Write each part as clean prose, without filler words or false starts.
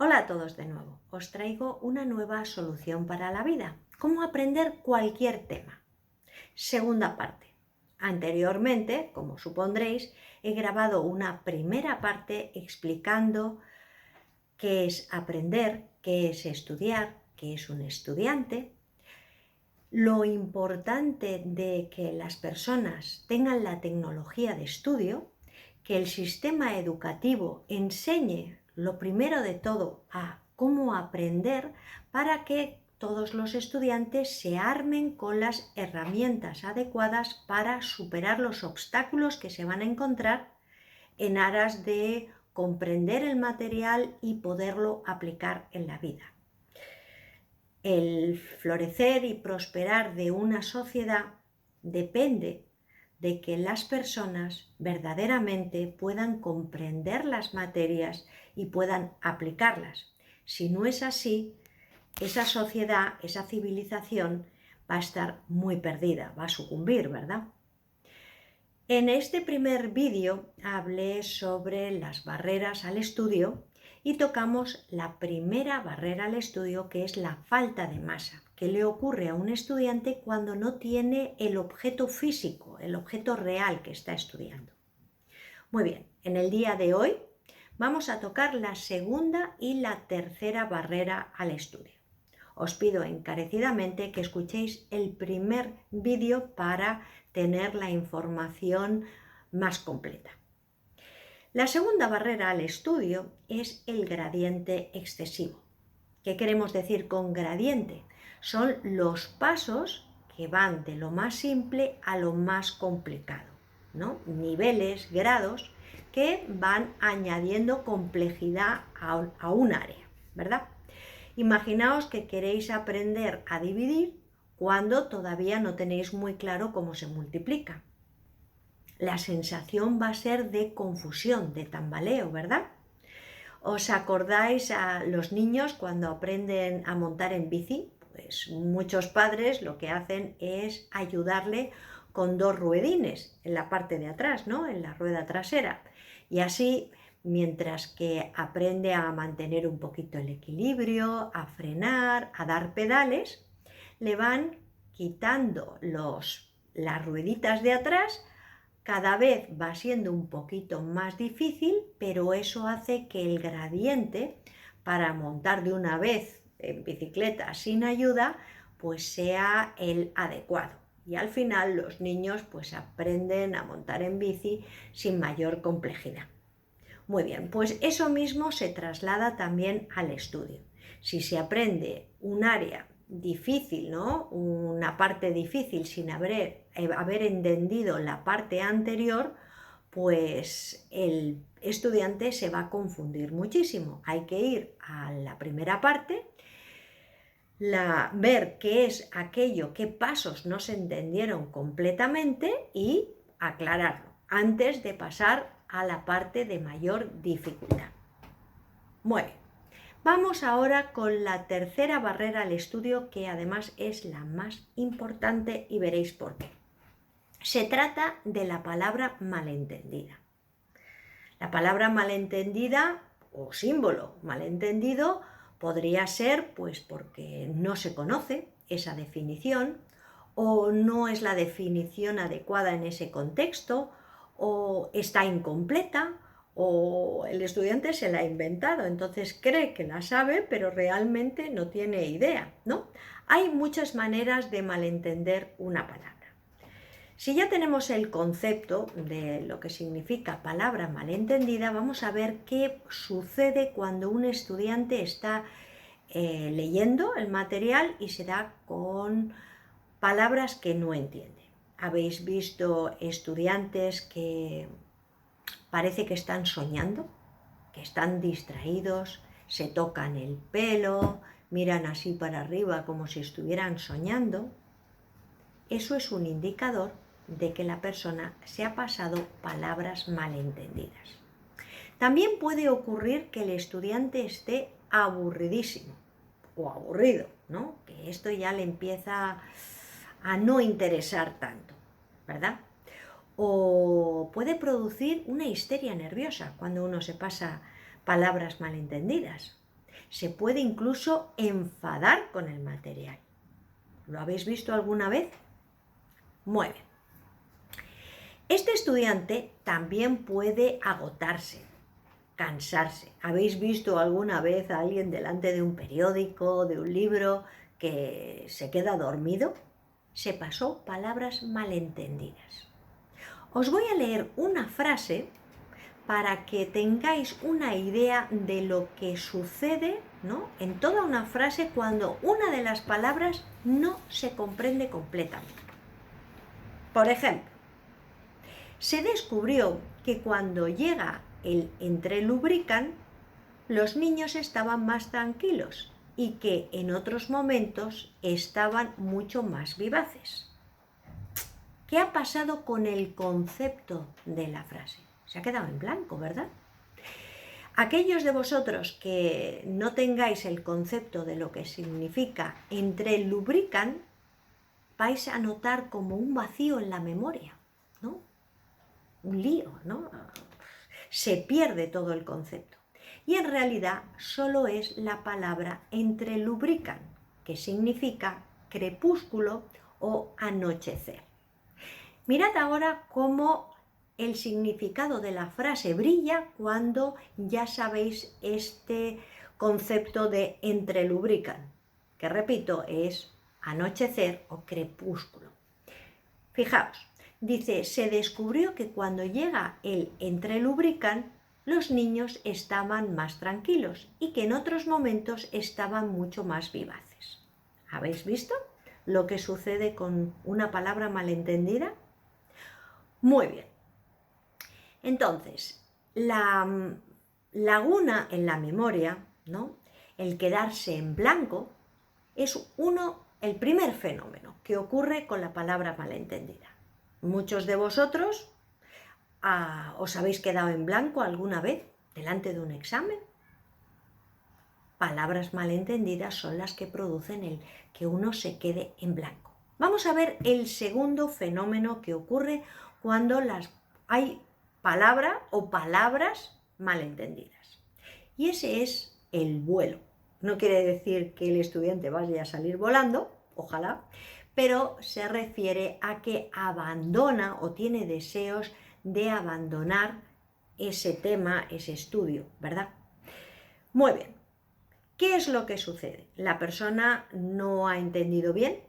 Hola a todos de nuevo. Os traigo una nueva solución para la vida. ¿Cómo aprender cualquier tema? Segunda parte. Anteriormente, como supondréis, he grabado una primera parte explicando qué es aprender, qué es estudiar, qué es un estudiante, lo importante de que las personas tengan la tecnología de estudio, que el sistema educativo enseñe lo primero de todo a cómo aprender para que todos los estudiantes se armen con las herramientas adecuadas para superar los obstáculos que se van a encontrar en aras de comprender el material y poderlo aplicar en la vida. El florecer y prosperar de una sociedad depende de que las personas verdaderamente puedan comprender las materias y puedan aplicarlas. Si no es así, esa sociedad, esa civilización va a estar muy perdida, va a sucumbir, ¿verdad? En este primer vídeo hablé sobre las barreras al estudio y tocamos la primera barrera al estudio, que es la falta de masa, que le ocurre a un estudiante cuando no tiene el objeto físico, el objeto real que está estudiando. Muy bien, en el día de hoy vamos a tocar la segunda y la tercera barrera al estudio. Os pido encarecidamente que escuchéis el primer vídeo para tener la información más completa. La segunda barrera al estudio es el gradiente excesivo. ¿Qué queremos decir con gradiente? Son los pasos que van de lo más simple a lo más complicado, ¿no? Niveles, grados que van añadiendo complejidad a un área, ¿verdad? Imaginaos que queréis aprender a dividir cuando todavía no tenéis muy claro cómo se multiplica. La sensación va a ser de confusión, de tambaleo, ¿verdad? ¿Os acordáis a los niños cuando aprenden a montar en bici? Pues muchos padres lo que hacen es ayudarle con dos ruedines en la parte de atrás, ¿no? En la rueda trasera. Y así, mientras que aprende a mantener un poquito el equilibrio, a frenar, a dar pedales, le van quitando las rueditas de atrás. Cada vez va siendo un poquito más difícil, pero eso hace que el gradiente para montar de una vez en bicicleta sin ayuda pues sea el adecuado. Y al final los niños pues aprenden a montar en bici sin mayor complejidad. Muy bien, pues eso mismo se traslada también al estudio. Si se aprende un área difícil, ¿no? Una parte difícil sin haber entendido la parte anterior, pues el estudiante se va a confundir muchísimo. Hay que ir a la primera parte, ver qué es aquello, qué pasos no se entendieron completamente y aclararlo antes de pasar a la parte de mayor dificultad. Bueno, vamos ahora con la tercera barrera al estudio, que además es la más importante y veréis por qué. Se trata de la palabra malentendida. La palabra malentendida o símbolo malentendido podría ser pues porque no se conoce esa definición o no es la definición adecuada en ese contexto o está incompleta o el estudiante se la ha inventado, entonces cree que la sabe pero realmente no tiene idea, ¿no? Hay muchas maneras de malentender una palabra. Si ya tenemos el concepto de lo que significa palabra malentendida, vamos a ver qué sucede cuando un estudiante está leyendo el material y se da con palabras que no entiende. ¿Habéis visto estudiantes que parece que están soñando, que están distraídos, se tocan el pelo, miran así para arriba como si estuvieran soñando? Eso es un indicador de que la persona se ha pasado palabras malentendidas. También puede ocurrir que el estudiante esté aburridísimo o aburrido, ¿no? Que esto ya le empieza a no interesar tanto, ¿verdad? O puede producir una histeria nerviosa cuando uno se pasa palabras malentendidas. se puede incluso enfadar con el material. ¿Lo habéis visto alguna vez? Muy bien. Este estudiante también puede agotarse, cansarse. ¿Habéis visto alguna vez a alguien delante de un periódico, de un libro, que se queda dormido? Se pasó palabras malentendidas. Os voy a leer una frase para que tengáis una idea de lo que sucede, ¿no?, en toda una frase cuando una de las palabras no se comprende completamente. Por ejemplo, se descubrió que cuando llega el entrelubrican, los niños estaban más tranquilos y que en otros momentos estaban mucho más vivaces. ¿Qué ha pasado con el concepto de la frase? Se ha quedado en blanco, ¿verdad? Aquellos de vosotros que no tengáis el concepto de lo que significa entrelubrican, vais a notar como un vacío en la memoria, ¿no? Un lío, ¿no? Se pierde todo el concepto. Y en realidad solo es la palabra entrelubrican, que significa crepúsculo o anochecer. Mirad ahora cómo el significado de la frase brilla cuando ya sabéis este concepto de entrelubrican, que repito, es anochecer o crepúsculo. Fijaos, dice, se descubrió que cuando llega el entrelubrican, los niños estaban más tranquilos y que en otros momentos estaban mucho más vivaces. ¿Habéis visto lo que sucede con una palabra malentendida? Muy bien. Entonces, la laguna en la memoria, ¿no?, el quedarse en blanco, es el primer fenómeno que ocurre con la palabra malentendida. Muchos de vosotros os habéis quedado en blanco alguna vez delante de un examen. Palabras malentendidas son las que producen el que uno se quede en blanco. Vamos a ver el segundo fenómeno que ocurre cuando hay palabra o palabras malentendidas. Y ese es el vuelo. No quiere decir que el estudiante vaya a salir volando, ojalá, pero se refiere a que abandona o tiene deseos de abandonar ese tema, ese estudio, ¿verdad? Muy bien. ¿Qué es lo que sucede? La persona no ha entendido bien,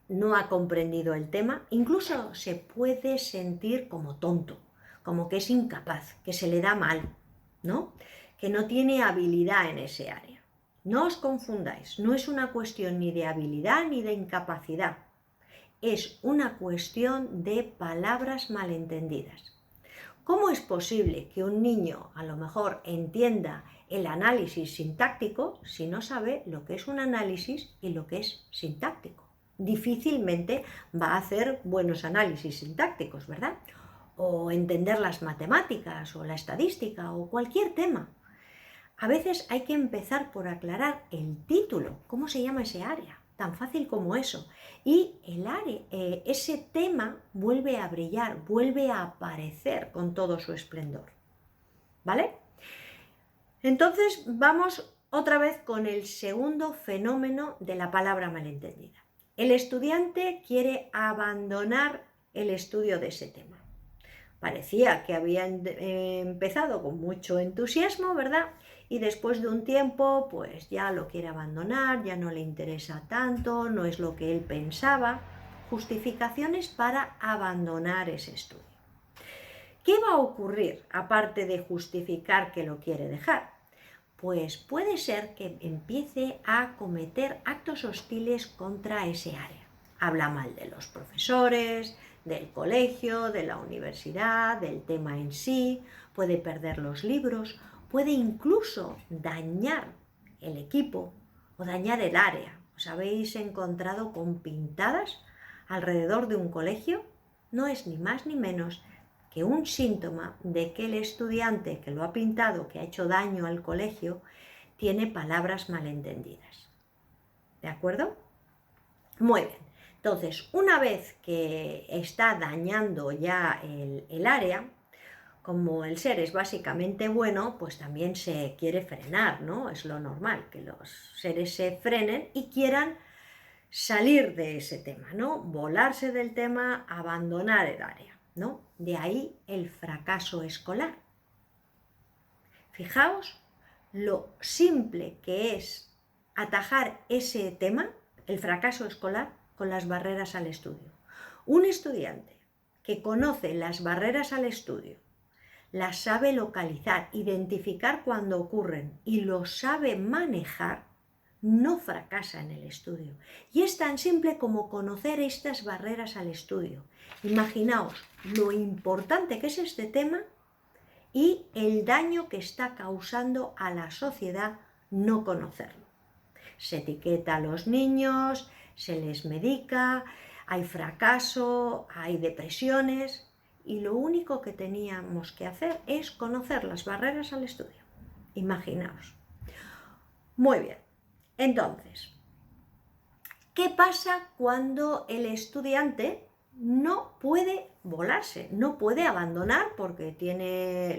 no ha comprendido el tema, incluso se puede sentir como tonto, como que es incapaz, que se le da mal, ¿no?, que no tiene habilidad en ese área. No os confundáis, no es una cuestión ni de habilidad ni de incapacidad, es una cuestión de palabras malentendidas. ¿Cómo es posible que un niño a lo mejor entienda el análisis sintáctico si no sabe lo que es un análisis y lo que es sintáctico? Difícilmente va a hacer buenos análisis sintácticos, ¿verdad? O entender las matemáticas o la estadística o cualquier tema. A veces hay que empezar por aclarar el título, cómo se llama ese área, tan fácil como eso. Y el área, ese tema vuelve a brillar, vuelve a aparecer con todo su esplendor. ¿Vale? Entonces vamos otra vez con el segundo fenómeno de la palabra malentendida. El estudiante quiere abandonar el estudio de ese tema. Parecía que había empezado con mucho entusiasmo, ¿verdad? Y después de un tiempo, pues ya lo quiere abandonar, ya no le interesa tanto, no es lo que él pensaba. Justificaciones para abandonar ese estudio. ¿Qué va a ocurrir aparte de justificar que lo quiere dejar? Pues puede ser que empiece a cometer actos hostiles contra ese área. Habla mal de los profesores, del colegio, de la universidad, del tema en sí, puede perder los libros, puede incluso dañar el equipo o dañar el área. ¿Os habéis encontrado con pintadas alrededor de un colegio? No es ni más ni menos que un síntoma de que el estudiante que lo ha pintado, que ha hecho daño al colegio, tiene palabras malentendidas. ¿De acuerdo? Muy bien. Entonces, una vez que está dañando ya el área, como el ser es básicamente bueno, pues también se quiere frenar, ¿no? Es lo normal, que los seres se frenen y quieran salir de ese tema, ¿no? Volarse del tema, abandonar el área, ¿no? De ahí el fracaso escolar. Fijaos lo simple que es atajar ese tema, el fracaso escolar, con las barreras al estudio. Un estudiante que conoce las barreras al estudio, las sabe localizar, identificar cuando ocurren y lo sabe manejar, no fracasa en el estudio. Y es tan simple como conocer estas barreras al estudio. Imaginaos lo importante que es este tema y el daño que está causando a la sociedad no conocerlo. Se etiqueta a los niños, se les medica, hay fracaso, hay depresiones y lo único que teníamos que hacer es conocer las barreras al estudio. Imaginaos. Muy bien, entonces, ¿qué pasa cuando el estudiante no puede volarse, no puede abandonar porque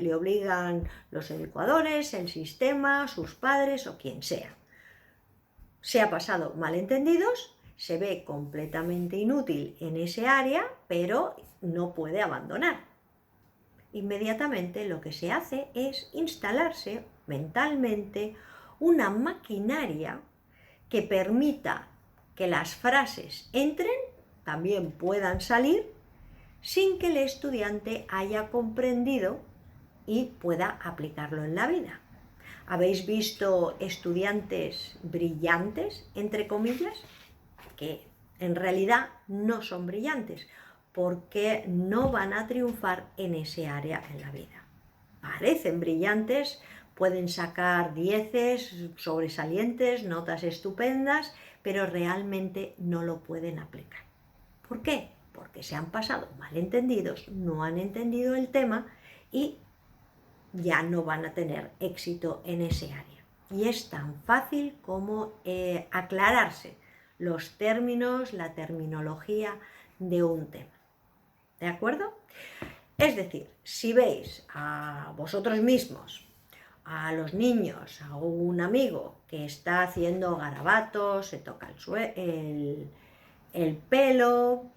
le obligan los educadores, el sistema, sus padres o quien sea? Se ha pasado malentendidos, se ve completamente inútil en ese área, pero no puede abandonar. Inmediatamente lo que se hace es instalarse mentalmente una maquinaria que permita que las frases entren, también puedan salir, sin que el estudiante haya comprendido y pueda aplicarlo en la vida. ¿Habéis visto estudiantes brillantes, entre comillas? Que en realidad no son brillantes, porque no van a triunfar en ese área en la vida. Parecen brillantes, pueden sacar 10, sobresalientes, notas estupendas, pero realmente no lo pueden aplicar. ¿Por qué? Porque se han pasado malentendidos, no han entendido el tema y ya no van a tener éxito en ese área. Y es tan fácil como aclararse los términos, la terminología de un tema. ¿De acuerdo? Es decir, si veis a vosotros mismos, a los niños, a un amigo que está haciendo garabatos, se toca el pelo,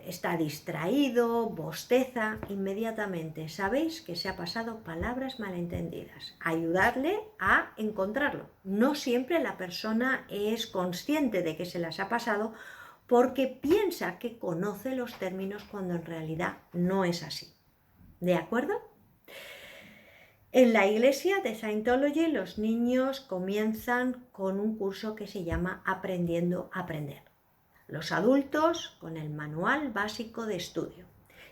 está distraído, bosteza, inmediatamente sabéis que se ha pasado palabras malentendidas. Ayudarle a encontrarlo. No siempre la persona es consciente de que se las ha pasado porque piensa que conoce los términos cuando en realidad no es así. ¿De acuerdo? En la iglesia de Scientology los niños comienzan con un curso que se llama Aprendiendo a Aprender. Los adultos con el manual básico de estudio.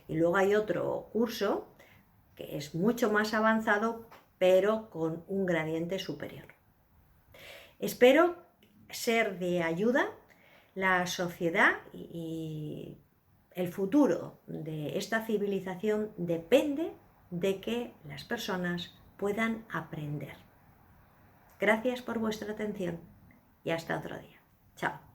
Y luego hay otro curso que es mucho más avanzado, pero con un gradiente superior. Espero ser de ayuda. La sociedad y el futuro de esta civilización depende de que las personas puedan aprender. Gracias por vuestra atención y hasta otro día. Chao.